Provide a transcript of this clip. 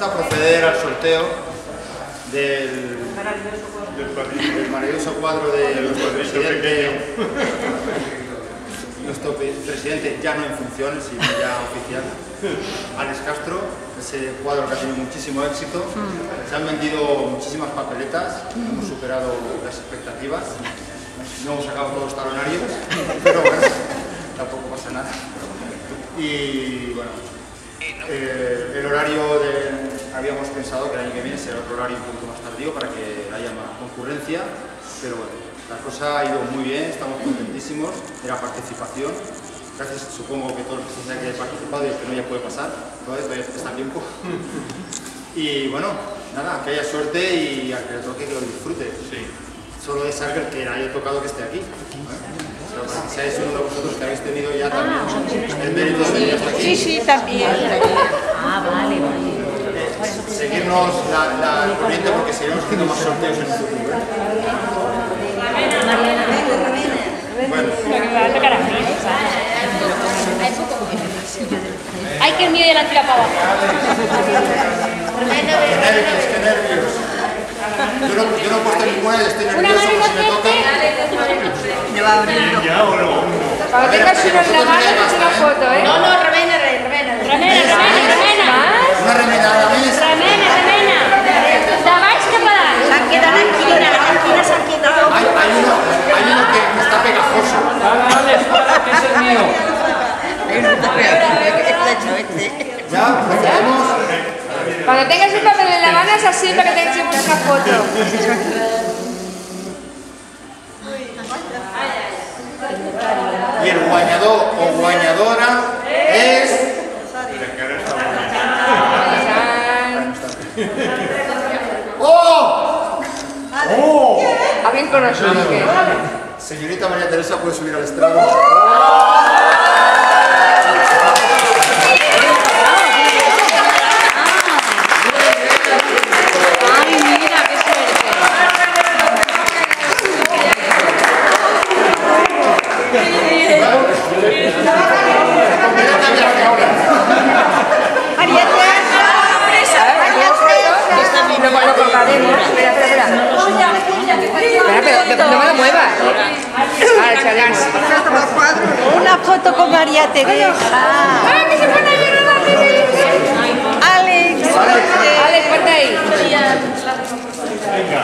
A proceder al sorteo del maravilloso cuadro de nuestro presidente, ya no en funciones, sino ya oficial, Alex Castro. Ese cuadro que ha tenido muchísimo éxito. Se han vendido muchísimas papeletas, hemos superado las expectativas. No hemos sacado todos los talonarios, pero bueno, tampoco pasa nada. Y bueno, el horario habíamos pensado que el año que viene será otro horario un poquito más tardío para que haya más concurrencia, pero bueno, la cosa ha ido muy bien, estamos contentísimos de la participación. Gracias, supongo que todos los que se han participado y el que no ya puede pasar, todavía está a tiempo. Y bueno, nada, que haya suerte y al que le toque que lo disfrute. Sí. Solo es saber que haya tocado que esté aquí. Si seáis uno de vosotros que habéis tenido ya también el mérito de venir hasta aquí. Sí, sí, también. Vale. Seguirnos la corriente porque seguiremos haciendo más sorteos en el futuro. Bueno. Ay, que el mío ya la tira para abajo. Qué nervios. Yo no he puesto ninguna y estoy nervioso por si me toca. Cuando tengas uno en la mano, es una foto, ¿eh? No, remena. Una remenada más. Remena. ¿Dabais que parar? Se han quedado en la esquina se han quedado. Hay uno que está pegajoso. Dale, que es el mío. Ya, procedemos. Cuando tengas el papel en la mano es así para que tengas una foto. Y el guañador o guañadora es... ¡Oh! ¿Alguien conoce qué? Señorita María Teresa, ¿puede subir al estrado? Una foto con María Teresa. ¡Ah, que se pone a llorar! Alex, ponte ahí. Venga.